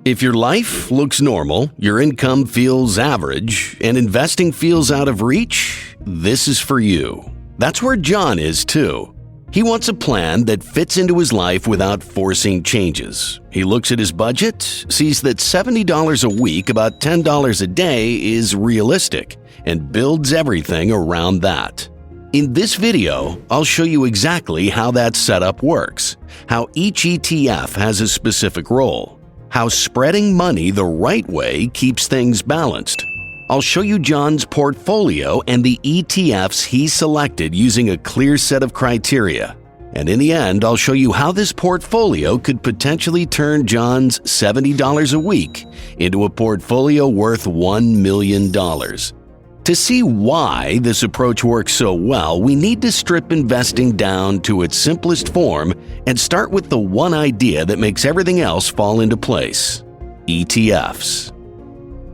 If your life looks normal, your income feels average, and investing feels out of reach, this is for you. That's where John is too. He wants a plan that fits into his life without forcing changes. He looks at his budget, sees that $70 a week, about $10 a day, is realistic, and builds everything around that. In this video, I'll show you exactly how that setup works, how each ETF has a specific role, how spreading money the right way keeps things balanced. I'll show you John's portfolio and the ETFs he selected using a clear set of criteria. And in the end, I'll show you how this portfolio could potentially turn John's $70 a week into a portfolio worth $1 million. To see why this approach works so well, we need to strip investing down to its simplest form and start with the one idea that makes everything else fall into place: ETFs.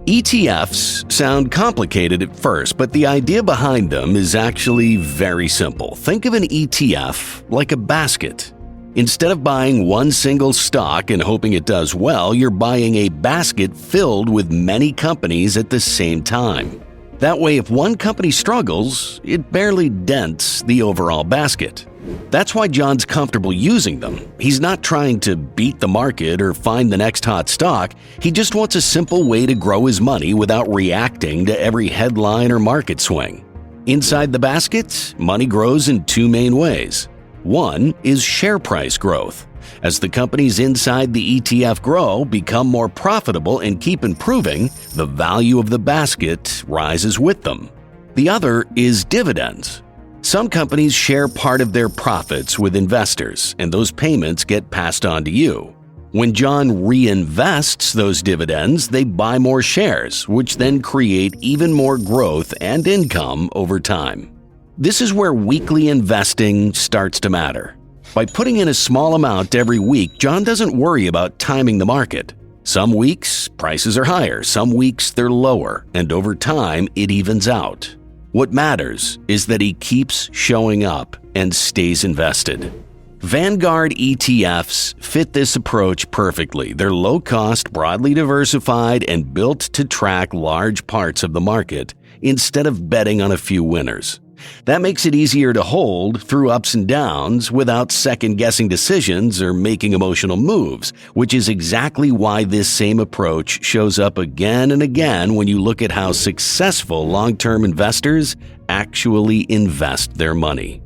ETFs sound complicated at first, but the idea behind them is actually very simple. Think of an ETF like a basket. Instead of buying one single stock and hoping it does well, you're buying a basket filled with many companies at the same time. That way, if one company struggles, it barely dents the overall basket. That's why John's comfortable using them. He's not trying to beat the market or find the next hot stock. He just wants a simple way to grow his money without reacting to every headline or market swing. Inside the basket, money grows in two main ways. One is share price growth. As the companies inside the ETF grow, become more profitable, and keep improving, the value of the basket rises with them. The other is dividends. Some companies share part of their profits with investors, and those payments get passed on to you. When John reinvests those dividends, they buy more shares, which then create even more growth and income over time. This is where weekly investing starts to matter. By putting in a small amount every week, John doesn't worry about timing the market. Some weeks, prices are higher, some weeks they're lower, and over time, it evens out. What matters is that he keeps showing up and stays invested. Vanguard ETFs fit this approach perfectly. They're low-cost, broadly diversified, and built to track large parts of the market instead of betting on a few winners. That makes it easier to hold through ups and downs without second-guessing decisions or making emotional moves, which is exactly why this same approach shows up again and again when you look at how successful long-term investors actually invest their money.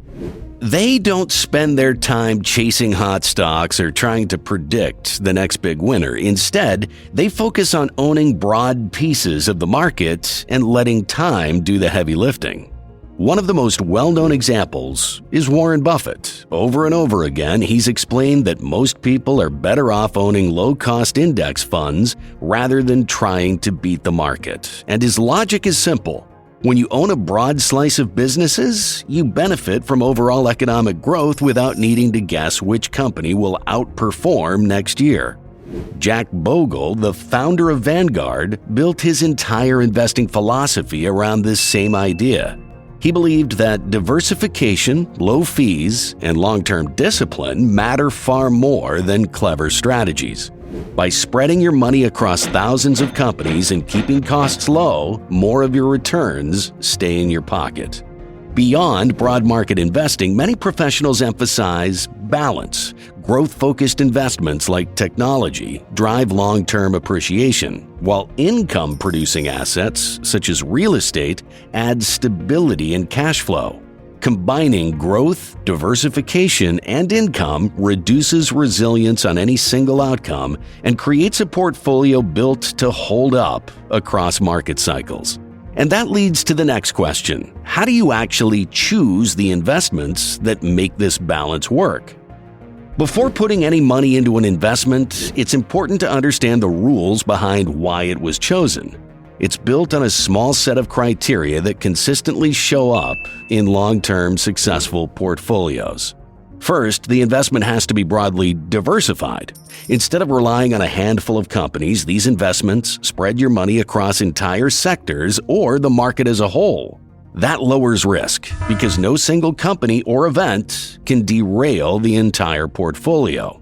They don't spend their time chasing hot stocks or trying to predict the next big winner. Instead, they focus on owning broad pieces of the market and letting time do the heavy lifting. One of the most well-known examples is Warren Buffett. Over and over again, he's explained that most people are better off owning low-cost index funds rather than trying to beat the market. And his logic is simple. When you own a broad slice of businesses, you benefit from overall economic growth without needing to guess which company will outperform next year. Jack Bogle, the founder of Vanguard, built his entire investing philosophy around this same idea. He believed that diversification, low fees, and long-term discipline matter far more than clever strategies. By spreading your money across thousands of companies and keeping costs low, more of your returns stay in your pocket. Beyond broad market investing, many professionals emphasize balance. Growth-focused investments like technology drive long-term appreciation, while income-producing assets, such as real estate, add stability and cash flow. Combining growth, diversification, and income reduces resilience on any single outcome and creates a portfolio built to hold up across market cycles. And that leads to the next question. How do you actually choose the investments that make this balance work? Before putting any money into an investment, it's important to understand the rules behind why it was chosen. It's built on a small set of criteria that consistently show up in long-term successful portfolios. First, the investment has to be broadly diversified. Instead of relying on a handful of companies, these investments spread your money across entire sectors or the market as a whole. That lowers risk because no single company or event can derail the entire portfolio.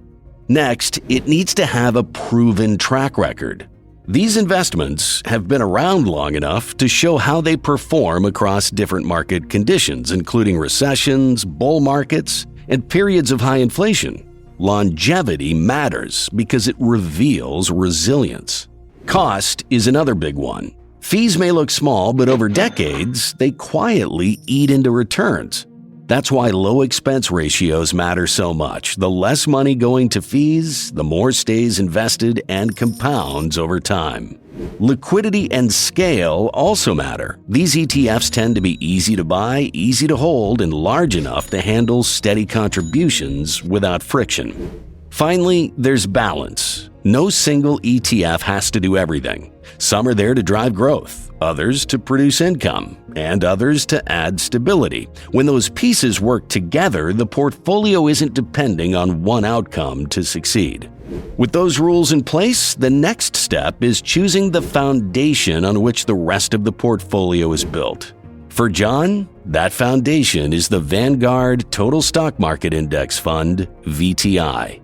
Next, it needs to have a proven track record. These investments have been around long enough to show how they perform across different market conditions, including recessions, bull markets, and periods of high inflation. Longevity matters because it reveals resilience. Cost is another big one. Fees may look small, but over decades, they quietly eat into returns. That's why low expense ratios matter so much. The less money going to fees, the more stays invested and compounds over time. Liquidity and scale also matter. These ETFs tend to be easy to buy, easy to hold, and large enough to handle steady contributions without friction. Finally, there's balance. No single ETF has to do everything. Some are there to drive growth, others to produce income, and others to add stability. When those pieces work together, the portfolio isn't depending on one outcome to succeed. With those rules in place, the next step is choosing the foundation on which the rest of the portfolio is built. For John, that foundation is the Vanguard Total Stock Market Index Fund, VTI.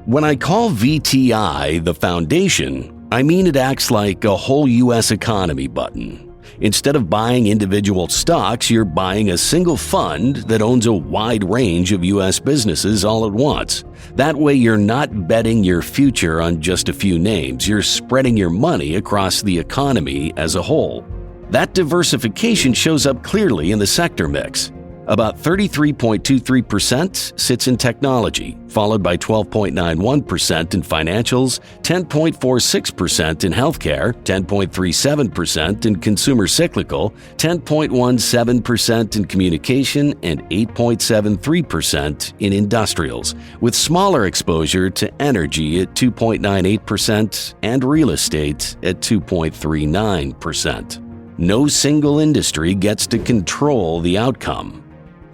When I call VTI the foundation, I mean it acts like a whole U.S. economy button. Instead of buying individual stocks, you're buying a single fund that owns a wide range of U.S. businesses all at once. That way, you're not betting your future on just a few names. You're spreading your money across the economy as a whole. That diversification shows up clearly in the sector mix. About 33.23% sits in technology, followed by 12.91% in financials, 10.46% in healthcare, 10.37% in consumer cyclical, 10.17% in communication, and 8.73% in industrials, with smaller exposure to energy at 2.98% and real estate at 2.39%. No single industry gets to control the outcome.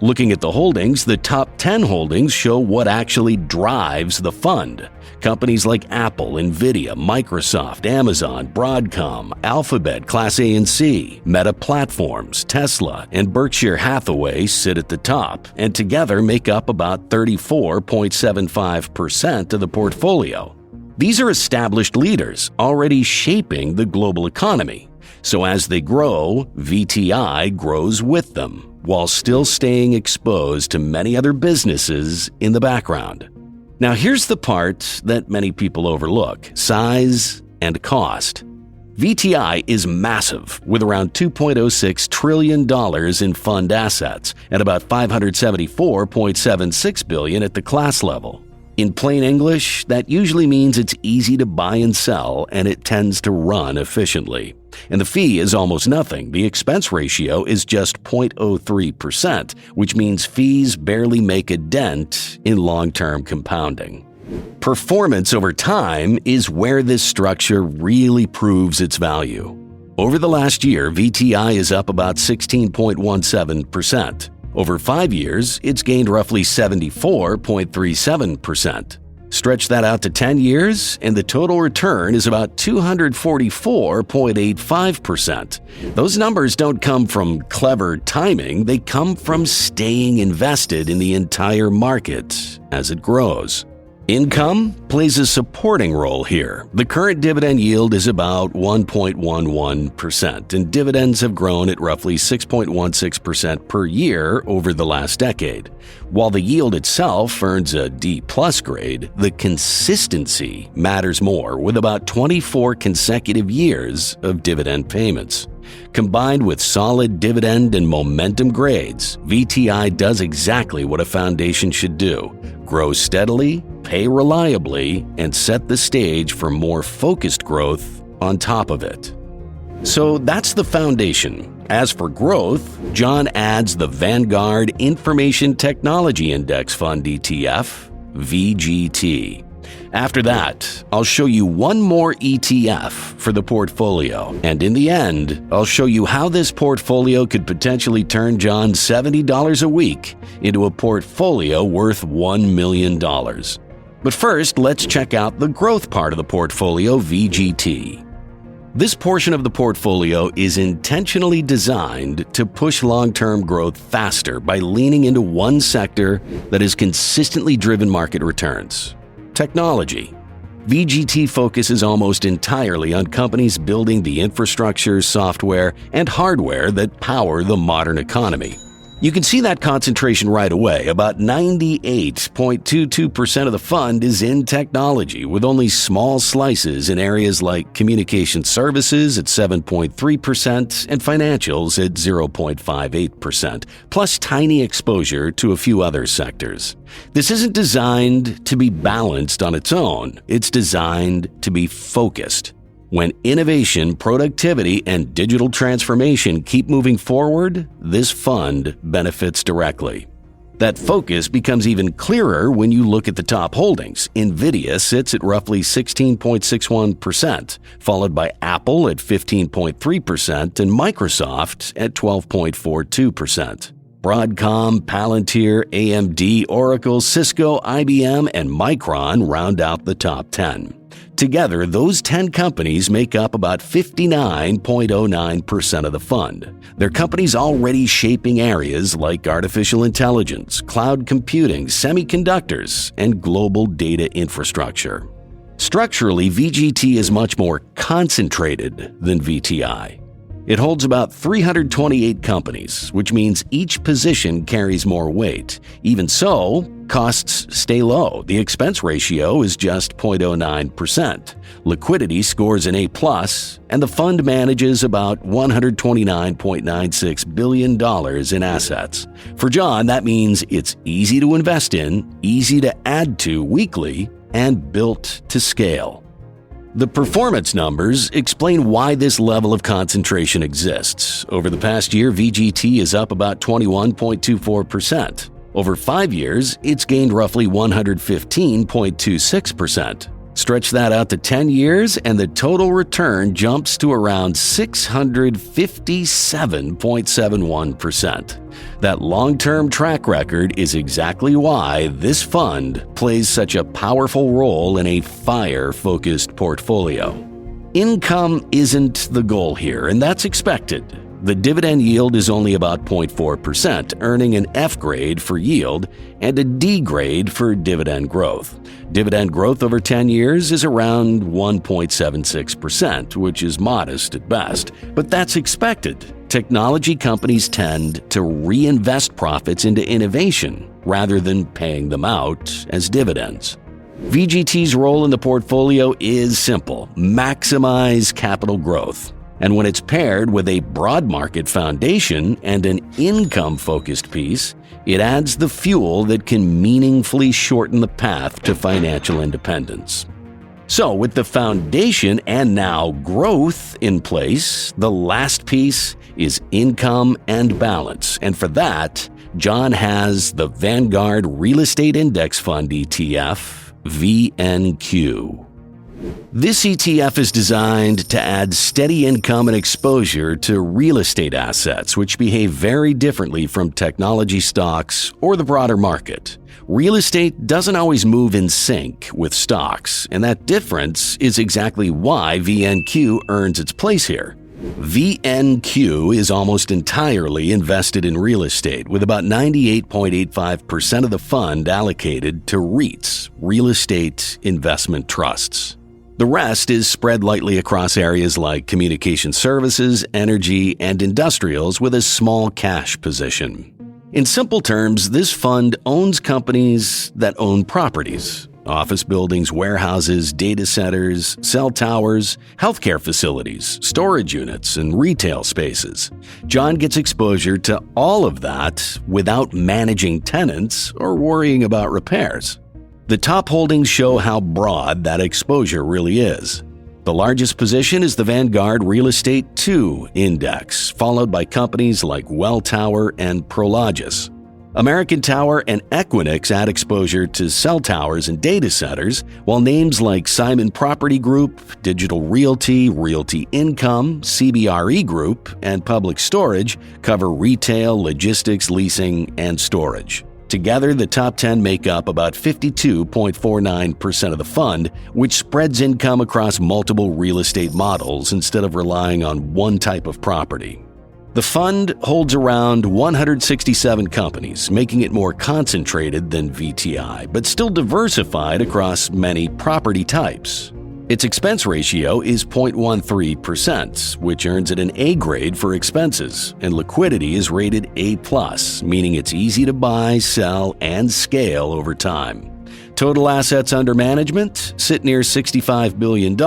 Looking at the holdings, the top 10 holdings show what actually drives the fund. Companies like Apple, Nvidia, Microsoft, Amazon, Broadcom, Alphabet, Class A and C, Meta Platforms, Tesla, and Berkshire Hathaway sit at the top, and together make up about 34.75% of the portfolio. These are established leaders already shaping the global economy. So as they grow, VTI grows with them, while still staying exposed to many other businesses in the background. Now here's the part that many people overlook: size and cost. VTI is massive, with around $2.06 trillion in fund assets and about $574.76 billion at the class level. In plain English, that usually means it's easy to buy and sell, and it tends to run efficiently. And the fee is almost nothing. The expense ratio is just 0.03%, which means fees barely make a dent in long-term compounding. Performance over time is where this structure really proves its value. Over the last year, VTI is up about 16.17%. Over 5 years, it's gained roughly 74.37%. Stretch that out to 10 years, and the total return is about 244.85%. Those numbers don't come from clever timing, they come from staying invested in the entire market as it grows. Income plays a supporting role here. The current dividend yield is about 1.11%, and dividends have grown at roughly 6.16% per year over the last decade. While the yield itself earns a D+ grade, the consistency matters more, with about 24 consecutive years of dividend payments. Combined with solid dividend and momentum grades, VTI does exactly what a foundation should do: grow steadily, pay reliably, and set the stage for more focused growth on top of it. So that's the foundation. As for growth, John adds the Vanguard Information Technology Index Fund ETF, VGT. After that, I'll show you one more ETF for the portfolio, and in the end, I'll show you how this portfolio could potentially turn John's $70 a week into a portfolio worth $1 million. But first, let's check out the growth part of the portfolio, VGT. This portion of the portfolio is intentionally designed to push long-term growth faster by leaning into one sector that has consistently driven market returns. Technology. VGT focuses almost entirely on companies building the infrastructure, software, and hardware that power the modern economy. You can see that concentration right away. About 98.22% of the fund is in technology, with only small slices in areas like communication services at 7.3% and financials at 0.58%, plus tiny exposure to a few other sectors. This isn't designed to be balanced on its own. It's designed to be focused. When innovation, productivity, and digital transformation keep moving forward, this fund benefits directly. That focus becomes even clearer when you look at the top holdings. NVIDIA sits at roughly 16.61%, followed by Apple at 15.3% and Microsoft at 12.42%. Broadcom, Palantir, AMD, Oracle, Cisco, IBM, and Micron round out the top 10. Together, those 10 companies make up about 59.09% of the fund. They're companies already shaping areas like artificial intelligence, cloud computing, semiconductors, and global data infrastructure. Structurally, VGT is much more concentrated than VTI. It holds about 328 companies, which means each position carries more weight. Even so, costs stay low. The expense ratio is just 0.09%. Liquidity scores an A+, and the fund manages about $129.96 billion in assets. For John, that means it's easy to invest in, easy to add to weekly, and built to scale. The performance numbers explain why this level of concentration exists. Over the past year, VGT is up about 21.24%. Over 5 years, it's gained roughly 115.26%. Stretch that out to 10 years, and the total return jumps to around 657.71%. That long-term track record is exactly why this fund plays such a powerful role in a FIRE-focused portfolio. Income isn't the goal here, and that's expected. The dividend yield is only about 0.4%, earning an F grade for yield and a D grade for dividend growth. Dividend growth over 10 years is around 1.76%, which is modest at best, but that's expected. Technology companies tend to reinvest profits into innovation rather than paying them out as dividends. VGT's role in the portfolio is simple: maximize capital growth. And when it's paired with a broad market foundation and an income-focused piece, it adds the fuel that can meaningfully shorten the path to financial independence. So, with the foundation and now growth in place, the last piece is income and balance. And for that, John has the Vanguard Real Estate Index Fund ETF, VNQ. This ETF is designed to add steady income and exposure to real estate assets, which behave very differently from technology stocks or the broader market. Real estate doesn't always move in sync with stocks, and that difference is exactly why VNQ earns its place here. VNQ is almost entirely invested in real estate, with about 98.85% of the fund allocated to REITs, real estate investment trusts. The rest is spread lightly across areas like communication services, energy, and industrials with a small cash position. In simple terms, this fund owns companies that own properties: office buildings, warehouses, data centers, cell towers, healthcare facilities, storage units, and retail spaces. John gets exposure to all of that without managing tenants or worrying about repairs. The top holdings show how broad that exposure really is. The largest position is the Vanguard Real Estate 2 Index, followed by companies like Welltower and Prologis. American Tower and Equinix add exposure to cell towers and data centers, while names like Simon Property Group, Digital Realty, Realty Income, CBRE Group, and Public Storage cover retail, logistics, leasing, and storage. Together, the top 10 make up about 52.49% of the fund, which spreads income across multiple real estate models instead of relying on one type of property. The fund holds around 167 companies, making it more concentrated than VTI, but still diversified across many property types. Its expense ratio is 0.13%, which earns it an A grade for expenses, and liquidity is rated A+, meaning it's easy to buy, sell, and scale over time. Total assets under management sit near $65 billion,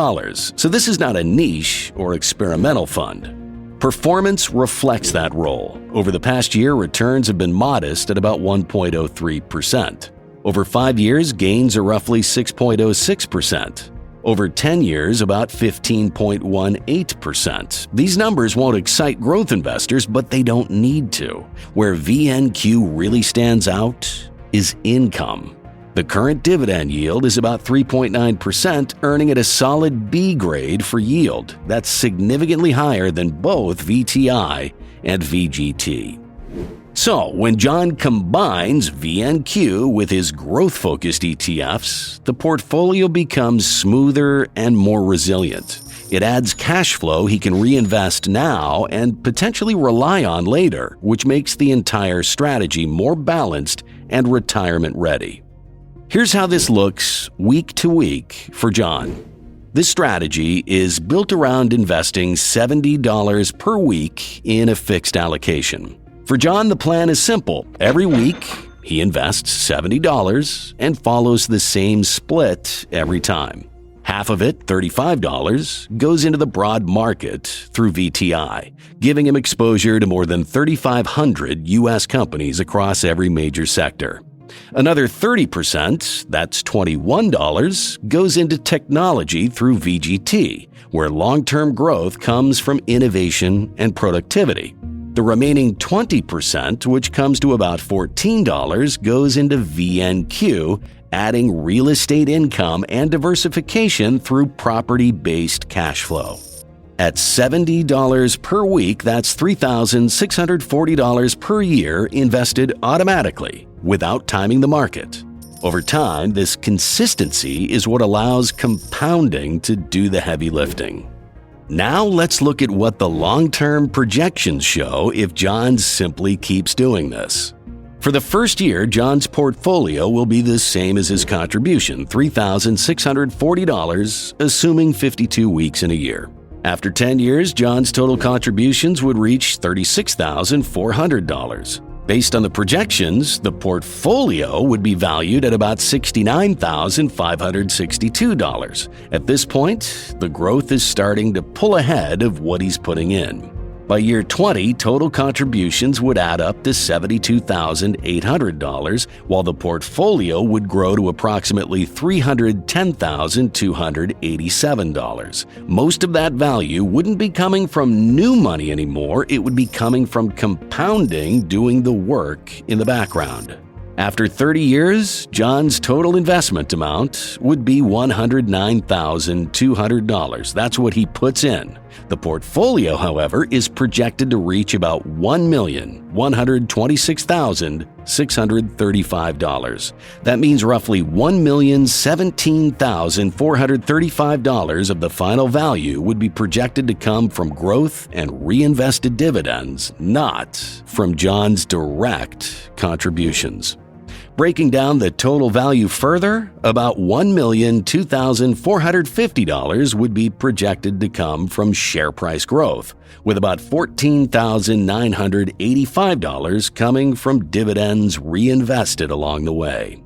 so this is not a niche or experimental fund. Performance reflects that role. Over the past year, returns have been modest at about 1.03%. Over 5 years, gains are roughly 6.06%. Over 10 years, about 15.18%. These numbers won't excite growth investors, but they don't need to. Where VNQ really stands out is income. The current dividend yield is about 3.9%, earning it a solid B grade for yield. That's significantly higher than both VTI and VGT. So, when John combines VNQ with his growth-focused ETFs, the portfolio becomes smoother and more resilient. It adds cash flow he can reinvest now and potentially rely on later, which makes the entire strategy more balanced and retirement-ready. Here's how this looks week to week for John. This strategy is built around investing $70 per week in a fixed allocation. For John, the plan is simple. Every week, he invests $70 and follows the same split every time. Half of it, $35, goes into the broad market through VTI, giving him exposure to more than 3,500 U.S. companies across every major sector. Another 30%, that's $21, goes into technology through VGT, where long-term growth comes from innovation and productivity. The remaining 20%, which comes to about $14, goes into VNQ, adding real estate income and diversification through property-based cash flow. At $70 per week, that's $3,640 per year invested automatically, without timing the market. Over time, this consistency is what allows compounding to do the heavy lifting. Now let's look at what the long-term projections show if John simply keeps doing this. For the first year, John's portfolio will be the same as his contribution, $3,640, assuming 52 weeks in a year. After 10 years, John's total contributions would reach $36,400. Based on the projections, the portfolio would be valued at about $69,562. At this point, the growth is starting to pull ahead of what he's putting in. By year 20, total contributions would add up to $72,800, while the portfolio would grow to approximately $310,287. Most of that value wouldn't be coming from new money anymore, it would be coming from compounding doing the work in the background. After 30 years, John's total investment amount would be $109,200. That's what he puts in. The portfolio, however, is projected to reach about $1,126,635. That means roughly $1,017,435 of the final value would be projected to come from growth and reinvested dividends, not from John's direct contributions. Breaking down the total value further, about $1,002,450 would be projected to come from share price growth, with about $14,985 coming from dividends reinvested along the way.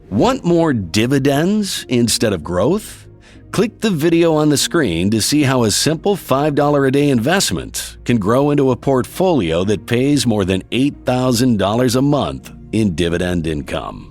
Want more dividends instead of growth? Click the video on the screen to see how a simple $5 a day investment can grow into a portfolio that pays more than $8,000 a month in dividend income.